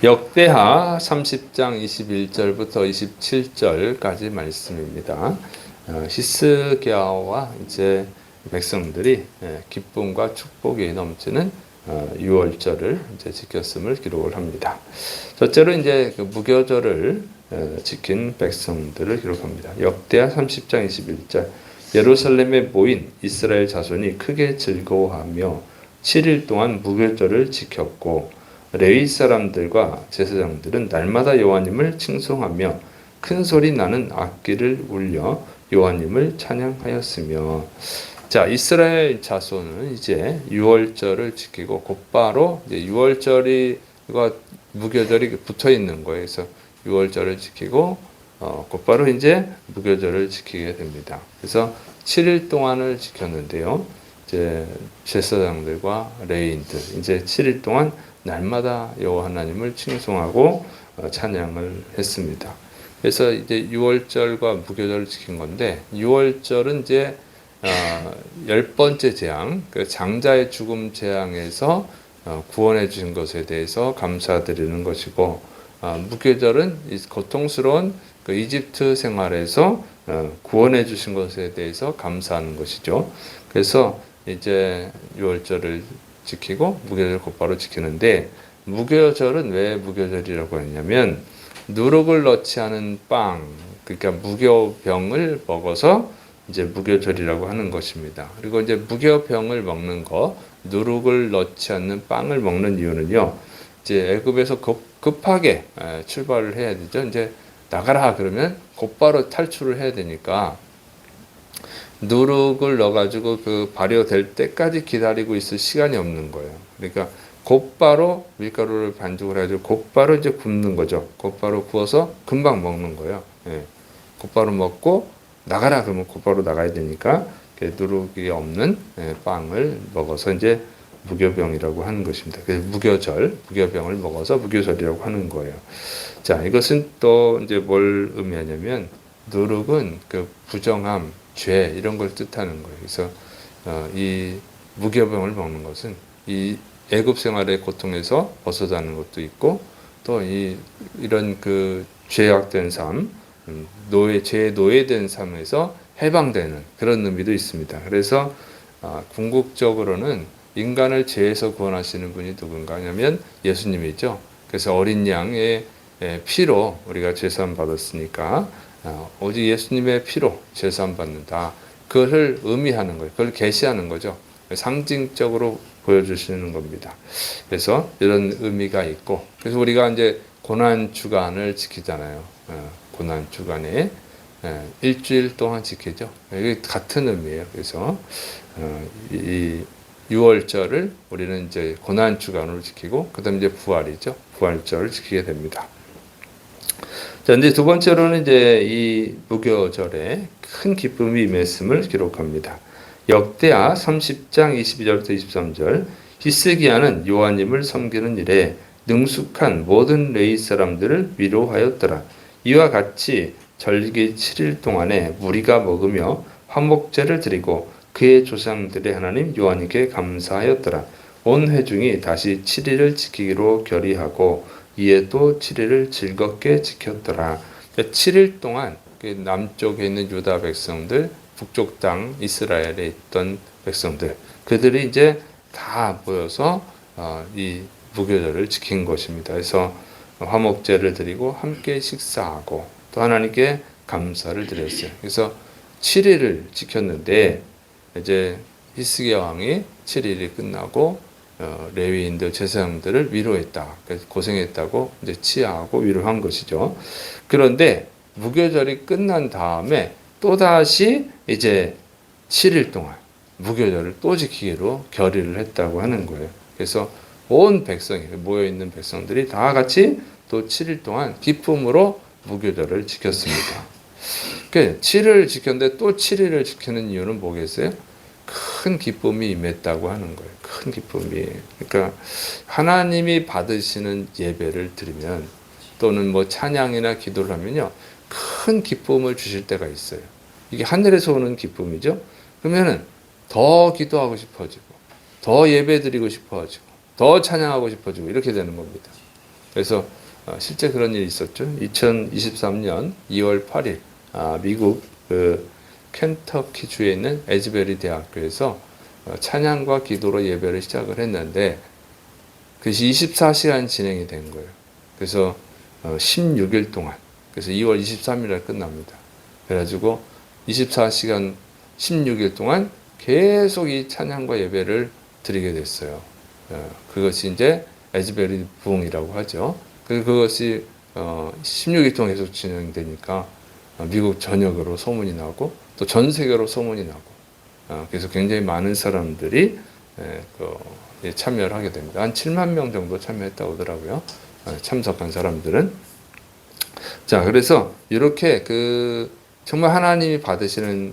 역대하 30장 21절부터 27절까지 말씀입니다. 히스기야와 이제 백성들이 기쁨과 축복이 넘치는 유월절을 이제 지켰음을 기록을 합니다. 첫째로 이제 그 무교절을 지킨 백성들을 기록합니다. 역대하 30장 21절 예루살렘에 모인 이스라엘 자손이 크게 즐거워하며 7일 동안 무교절을 지켰고 레위 사람들과 제사장들은 날마다 여호와님을 칭송하며 큰 소리 나는 악기를 울려 여호와님을 찬양하였으며. 자, 이스라엘 자손은 이제 유월절을 지키고 곧바로 이제 유월절이과 무교절이 붙어 있는 거예요. 그래서 유월절을 지키고 곧바로 이제 무교절을 지키게 됩니다. 그래서 7일 동안을 지켰는데요. 이제 제사장들과 레위인들 이제 7일 동안 날마다 여호와 하나님을 칭송하고 찬양을 했습니다. 그래서 이제 유월절과 무교절을 지킨 건데, 유월절은 이제 10번째 재앙, 그 장자의 죽음 재앙에서 구원해 주신 것에 대해서 감사드리는 것이고, 무교절은 고통스러운 그 이집트 생활에서 구원해 주신 것에 대해서 감사하는 것이죠. 그래서 이제 유월절을 지키고 무교절 곧바로 지키는데, 무교절은 왜 무교절이라고 했냐면 누룩을 넣지 않은 빵, 그러니까 무교병을 먹어서 이제 무교절이라고 하는 것입니다. 그리고 이제 무교병을 먹는 거, 누룩을 넣지 않는 빵을 먹는 이유는요. 이제 애굽에서 급하게 출발을 해야 되죠. 이제 나가라 그러면 곧바로 탈출을 해야 되니까 누룩을 넣어가지고 그 발효될 때까지 기다리고 있을 시간이 없는 거예요. 그러니까 곧바로 밀가루를 반죽을 해가지고 곧바로 이제 굽는 거죠. 곧바로 구워서 금방 먹는 거예요. 예. 곧바로 먹고 나가라 그러면 곧바로 나가야 되니까 누룩이 없는 빵을 먹어서 이제 무교병이라고 하는 것입니다. 그래서 무교병을 먹어서 무교절이라고 하는 거예요. 자, 이것은 또 이제 뭘 의미하냐면 누룩은 그 부정함, 죄 이런 걸 뜻하는 거예요. 그래서 이 무교병을 먹는 것은 이 애굽 생활의 고통에서 벗어나는 것도 있고, 또 이런 그 죄악된 삶, 죄에 노예된 삶에서 해방되는 그런 의미도 있습니다. 그래서 궁극적으로는 인간을 죄에서 구원하시는 분이 누군가 하냐면 예수님이죠. 그래서 어린 양의 피로 우리가 죄사함 받았으니까 오직 예수님의 피로 죄사함 받는다. 그것을 의미하는 거예요. 그걸 계시하는 거죠. 상징적으로 보여주시는 겁니다. 그래서 이런 의미가 있고, 그래서 우리가 이제 고난 주간을 지키잖아요. 고난 주간에 일주일 동안 지키죠. 이게 같은 의미예요. 그래서 이 유월절을 우리는 이제 고난 주간으로 지키고, 그다음 이제 부활이죠. 부활절을 지키게 됩니다. 자, 이제 두 번째로는 이제 이 무교절에 큰 기쁨이 임했음을 기록합니다. 역대하 30장 22절부터 23절 히스기야는 여호와님을 섬기는 일에 능숙한 모든 레위 사람들을 위로하였더라. 이와 같이 절기 7일 동안에 무리가 먹으며 화목제를 드리고 그의 조상들의 하나님 여호와님께 감사하였더라. 온 회중이 다시 7일을 지키기로 결의하고 이에 또 7일을 즐겁게 지켰더라. 7일 동안 남쪽에 있는 유다 백성들, 북쪽 땅 이스라엘에 있던 백성들, 그들이 이제 다 모여서 이 무교절을 지킨 것입니다. 그래서 화목제를 드리고 함께 식사하고 또 하나님께 감사를 드렸어요. 그래서 7일을 지켰는데 이제 히스기야 왕이 7일이 끝나고 레위인들 제사장들을 위로했다. 그래서 고생했다고 이제 치하하고 위로한 것이죠. 그런데 무교절이 끝난 다음에 또 다시 이제 7일 동안 무교절을 또 지키기로 결의를 했다고 하는 거예요. 그래서 온 백성이 모여 있는 백성들이 다 같이 또 7일 동안 기쁨으로 무교절을 지켰습니다. 그 7일을 지켰는데 또 7일을 지키는 이유는 뭐겠어요? 큰 기쁨이 임했다고 하는 거예요. 큰 기쁨이. 그러니까 하나님이 받으시는 예배를 드리면 또는 뭐 찬양이나 기도를 하면요, 큰 기쁨을 주실 때가 있어요. 이게 하늘에서 오는 기쁨이죠. 그러면은 더 기도하고 싶어지고, 더 예배 드리고 싶어지고, 더 찬양하고 싶어지고 이렇게 되는 겁니다. 그래서 실제 그런 일이 있었죠. 2023년 2월 8일 미국 그 켄터키 주에 있는 에즈베리 대학교에서 찬양과 기도로 예배를 시작을 했는데 그것이 24시간 진행이 된 거예요. 그래서 16일 동안, 그래서 2월 23일에 끝납니다. 그래가지고 24시간 16일 동안 계속 이 찬양과 예배를 드리게 됐어요. 그것이 이제 에즈베리 부흥이라고 하죠. 그것이 16일 동안 계속 진행되니까 미국 전역으로 소문이 나고 또 전 세계로 소문이 나고 그래서 굉장히 많은 사람들이 참여를 하게 됩니다. 한 7만 명 정도 참여했다고 하더라고요. 참석한 사람들은. 자, 그래서 이렇게 정말 하나님이 받으시는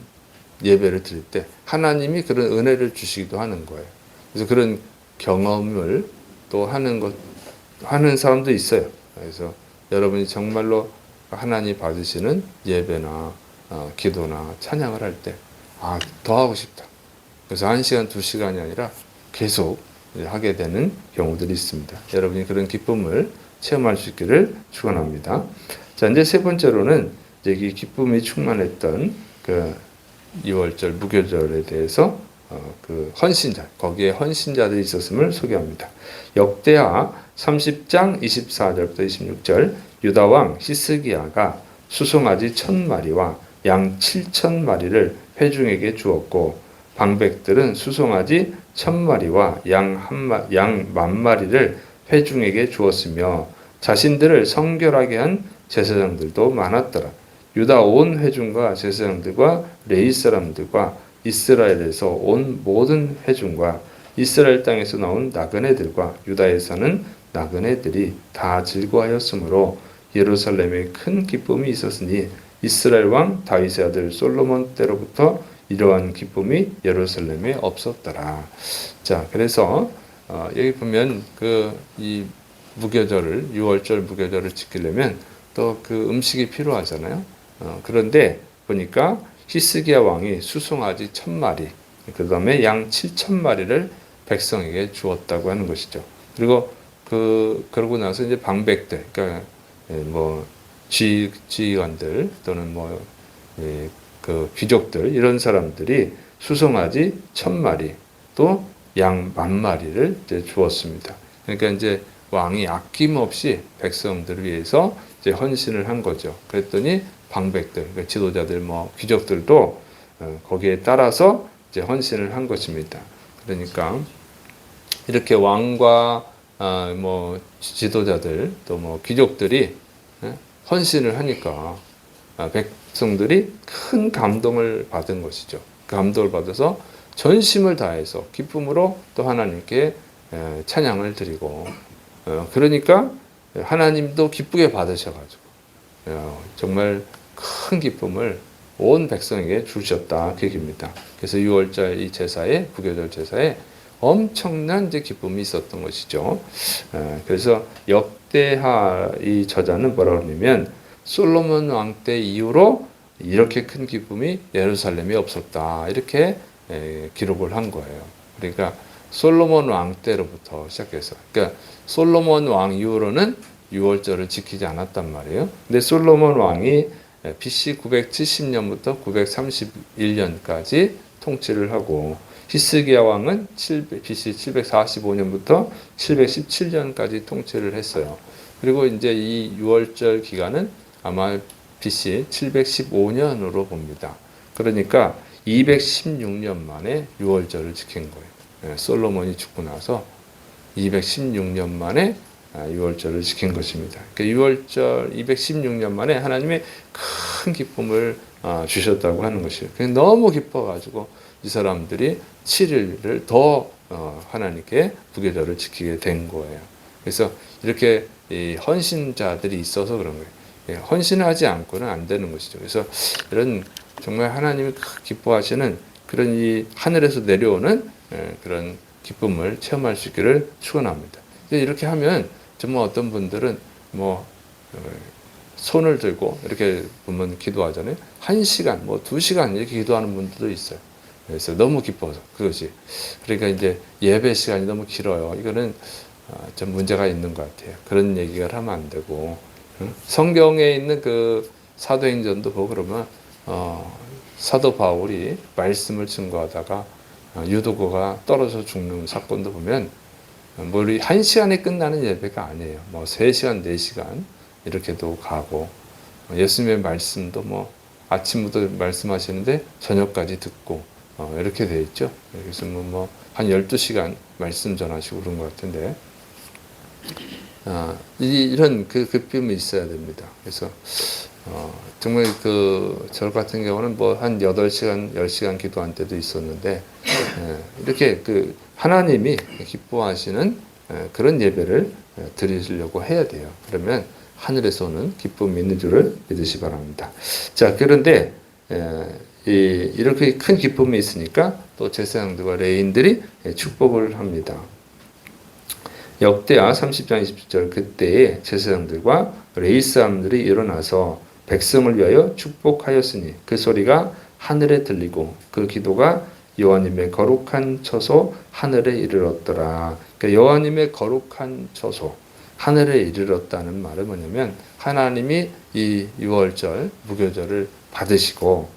예배를 드릴 때 하나님이 그런 은혜를 주시기도 하는 거예요. 그래서 그런 경험을 또 하는 사람도 있어요. 그래서 여러분이 정말로 하나님 받으시는 예배나 기도나 찬양을 할 때 더 하고 싶다. 그래서 1시간, 2시간이 아니라 계속 하게 되는 경우들이 있습니다. 여러분이 그런 기쁨을 체험할 수 있기를 축원합니다. 자, 이제 세 번째로는 이제 이 기쁨이 충만했던 그 2월절 무교절에 대해서 헌신자, 거기에 헌신자들이 있었음을 소개합니다. 역대하 30장 24절부터 26절, 유다 왕 히스기야가 수송아지 1000마리와 양 7000마리를 회중에게 주었고 방백들은 수송아지 1000마리와 양 10,000마리를 회중에게 주었으며 자신들을 성결하게 한 제사장들도 많았더라. 유다 온 회중과 제사장들과 레위 사람들과 이스라엘에서 온 모든 회중과 이스라엘 땅에서 나온 나그네들과 유다에 사는 나그네들이 다 즐거워하였으므로 예루살렘에 큰 기쁨이 있었으니 이스라엘 왕 다윗의 아들 솔로몬 때로부터 이러한 기쁨이 예루살렘에 없었더라. 자, 그래서 여기 보면 이 무교절을 6월절 무교절을 지키려면 또 그 음식이 필요하잖아요. 그런데 보니까 히스기야 왕이 수송아지 1000마리, 그 다음에 양 7000마리를 백성에게 주었다고 하는 것이죠. 그리고 그러고 나서 이제 방백들, 그러니까 지휘관들 또는 귀족들 이런 사람들이 수송아지 1000마리 또 양 10,000마리를 이제 주었습니다. 그러니까 이제 왕이 아낌없이 백성들을 위해서 이제 헌신을 한 거죠. 그랬더니 방백들, 그러니까 지도자들, 귀족들도 거기에 따라서 이제 헌신을 한 것입니다. 그러니까 이렇게 왕과 지도자들 또 귀족들이 헌신을 하니까 백성들이 큰 감동을 받은 것이죠. 그 감동을 받아서 전심을 다해서 기쁨으로 또 하나님께 찬양을 드리고 그러니까 하나님도 기쁘게 받으셔가지고 정말 큰 기쁨을 온 백성에게 주셨다 그 얘기입니다. 그래서 6월절 이 제사에 무교절 제사에 엄청난 이제 기쁨이 있었던 것이죠. 그래서 역대하 이 저자는 뭐라고 하냐면 솔로몬 왕 때 이후로 이렇게 큰 기쁨이 예루살렘에 없었다 이렇게 기록을 한 거예요. 그러니까 솔로몬 왕 때로부터 시작해서 그러니까 솔로몬 왕 이후로는 6월절을 지키지 않았단 말이에요. 근데 솔로몬 왕이 BC 970년부터 931년까지 통치를 하고 히스기야 왕은 BC 745년부터 717년까지 통치를 했어요. 그리고 이제 이 6월절 기간은 아마 BC 715년으로 봅니다. 그러니까 216년 만에 6월절을 지킨 거예요. 솔로몬이 죽고 나서 216년 만에 6월절을 지킨 것입니다. 그러니까 6월절 216년 만에 하나님의 큰 기쁨을 주셨다고 하는 것이에요. 너무 기뻐가지고 이 사람들이 7일을 더 하나님께 무교절을 지키게 된 거예요. 그래서 이렇게 헌신자들이 있어서 그런 거예요. 헌신하지 않고는 안 되는 것이죠. 그래서 이런 정말 하나님이 기뻐하시는 그런 이 하늘에서 내려오는 그런 기쁨을 체험할 수 있기를 축원합니다. 이렇게 하면 정말 어떤 분들은 손을 들고 이렇게 보면 기도하잖아요. 1시간, 2시간 이렇게 기도하는 분들도 있어요. 그래서 너무 기뻐서 그것이. 그러니까 이제 예배 시간이 너무 길어요. 이거는 좀 문제가 있는 것 같아요. 그런 얘기를 하면 안 되고 성경에 있는 그 사도행전도 보고 그러면 사도 바울이 말씀을 증거하다가 유도고가 떨어져 죽는 사건도 보면 뭐 우리 1시간에 끝나는 예배가 아니에요. 뭐 3시간, 4시간 이렇게도 가고 예수님의 말씀도 뭐 아침부터 말씀하시는데 저녁까지 듣고 이렇게 돼 있죠. 그래서 뭐 한 12시간 말씀 전하시고 그런 것 같은데 이런 그 급임이 있어야 됩니다. 그래서 정말 저 같은 경우는 뭐 한 8시간, 10시간 기도한 때도 있었는데 이렇게 그 하나님이 기뻐하시는 그런 예배를 드리려고 해야 돼요. 그러면 하늘에서 오는 기쁨이 있는 줄을 믿으시 바랍니다. 자, 그런데 이렇게 큰 기쁨이 있으니까 또 제사장들과 레인들이 축복을 합니다. 역대하 30장 27절 그때에 제사장들과 레위 사람들이 일어나서 백성을 위하여 축복하였으니 그 소리가 하늘에 들리고 그 기도가 여호와님의 거룩한 처소 하늘에 이르렀더라. 그러니까 여호와님의 거룩한 처소 하늘에 이르렀다는 말은 뭐냐면 하나님이 이 유월절 무교절을 받으시고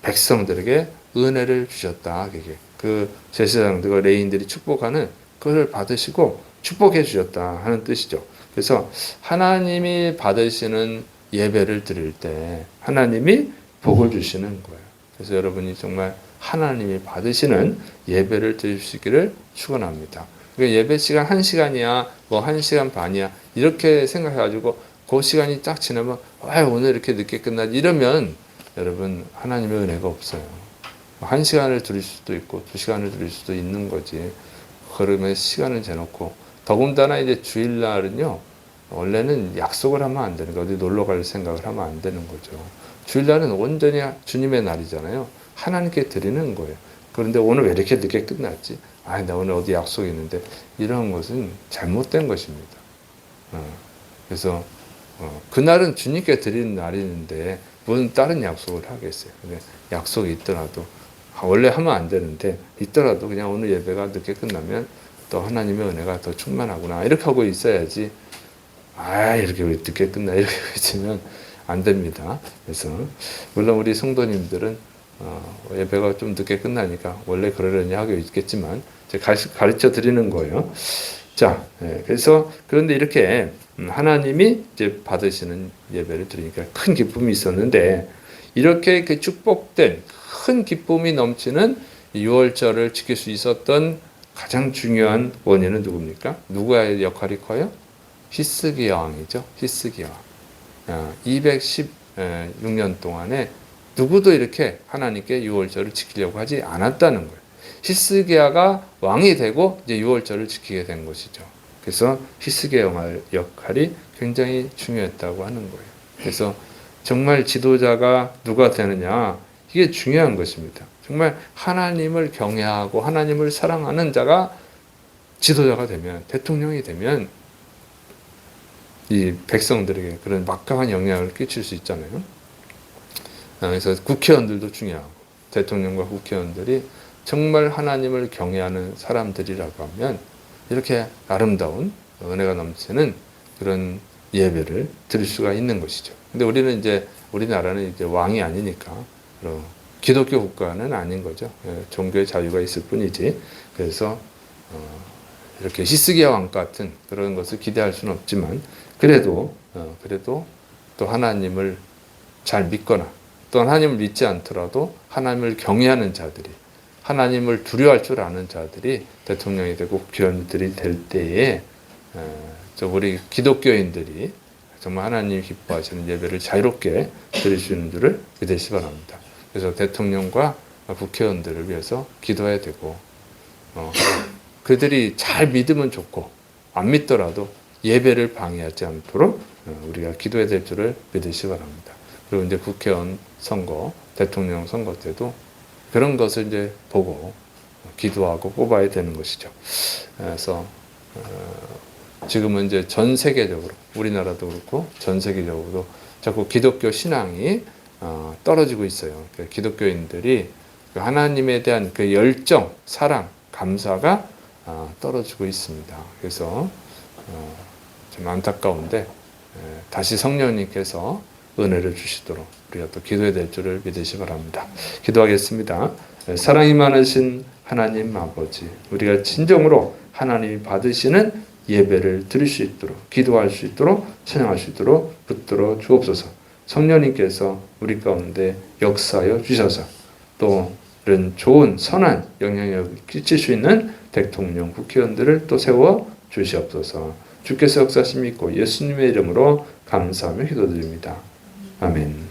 백성들에게 은혜를 주셨다. 그 제사장들과 레위인들이 축복하는 그걸 받으시고 축복해 주셨다 하는 뜻이죠. 그래서 하나님이 받으시는 예배를 드릴 때 하나님이 복을 주시는 거예요. 그래서 여러분이 정말 하나님이 받으시는 예배를 드리시기를 축원합니다. 예배 시간 1시간이야, 뭐 1시간 반이야 이렇게 생각해가지고 그 시간이 딱 지나면 오늘 이렇게 늦게 끝나지 이러면 여러분 하나님의 은혜가 없어요. 1시간을 드릴 수도 있고 2시간을 드릴 수도 있는 거지. 그러면 시간을 재놓고 더군다나 이제 주일날은요 원래는 약속을 하면 안 되는 거예요. 어디 놀러 갈 생각을 하면 안 되는 거죠. 주일날은 온전히 주님의 날이잖아요. 하나님께 드리는 거예요. 그런데 오늘 왜 이렇게 늦게 끝났지? 나 오늘 어디 약속이 있는데 이런 것은 잘못된 것입니다. 그래서 그날은 주님께 드리는 날이는데 무슨 다른 약속을 하겠어요. 근데 약속이 있더라도 원래 하면 안 되는데 있더라도 그냥 오늘 예배가 늦게 끝나면 또 하나님의 은혜가 더 충만하구나 이렇게 하고 있어야지 이렇게 왜 늦게 끝나 이렇게 외치면 안 됩니다. 그래서 물론 우리 성도님들은 예배가 좀 늦게 끝나니까 원래 그러려니 하고 있겠지만 제가 가르쳐 드리는 거예요. 자, 그래서 그런데 이렇게 하나님이 이제 받으시는 예배를 드리니까 큰 기쁨이 있었는데 이렇게 그 축복된 큰 기쁨이 넘치는 6월절을 지킬 수 있었던 가장 중요한 원인은 누굽니까? 누구의 역할이 커요? 히스기야 왕이죠. 히스기야 왕. 216년 동안에 누구도 이렇게 하나님께 6월절을 지키려고 하지 않았다는 거예요. 히스기야가 왕이 되고 이제 6월절을 지키게 된 것이죠. 그래서 히스기야 역할이 굉장히 중요했다고 하는 거예요. 그래서 정말 지도자가 누가 되느냐 이게 중요한 것입니다. 정말 하나님을 경외하고 하나님을 사랑하는 자가 지도자가 되면 대통령이 되면 이 백성들에게 그런 막강한 영향을 끼칠 수 있잖아요. 그래서 국회의원들도 중요하고 대통령과 국회의원들이 정말 하나님을 경외하는 사람들이라고 하면 이렇게 아름다운 은혜가 넘치는 그런 예배를 드릴 수가 있는 것이죠. 근데 우리나라는 이제 왕이 아니니까 기독교 국가는 아닌 거죠. 종교의 자유가 있을 뿐이지. 그래서 이렇게 히스기야 왕 같은 그런 것을 기대할 수는 없지만 그래도 또 하나님을 잘 믿거나 또 하나님을 믿지 않더라도 하나님을 경외하는 자들이 하나님을 두려워할 줄 아는 자들이 대통령이 되고 국회의원들이 될 때에 우리 기독교인들이 정말 하나님 기뻐하시는 예배를 자유롭게 드릴 수 있는 줄을 믿으시기 바랍니다. 그래서 대통령과 국회의원들을 위해서 기도해야 되고 그들이 잘 믿으면 좋고 안 믿더라도 예배를 방해하지 않도록 우리가 기도해야 될 줄을 믿으시기 바랍니다. 그리고 이제 국회의원 선거, 대통령 선거 때도 그런 것을 이제 보고 기도하고 뽑아야 되는 것이죠. 그래서 지금은 이제 전 세계적으로 우리나라도 그렇고 전 세계적으로 자꾸 기독교 신앙이 떨어지고 있어요. 기독교인들이 하나님에 대한 그 열정, 사랑, 감사가 떨어지고 있습니다. 그래서 좀 안타까운데 다시 성령님께서 은혜를 주시도록 우리가 또 기도해야 될 줄을 믿으시 바랍니다. 기도하겠습니다. 사랑이 많으신 하나님 아버지, 우리가 진정으로 하나님이 받으시는 예배를 드릴 수 있도록, 기도할 수 있도록, 찬양할 수 있도록 붙들어 주옵소서. 성령님께서 우리 가운데 역사하여 주셔서 또 이런 좋은 선한 영향력을 끼칠 수 있는 대통령, 국회의원들을 또 세워 주시옵소서. 주께서 역사하심 믿고 예수님의 이름으로 감사하며 기도드립니다. 아멘.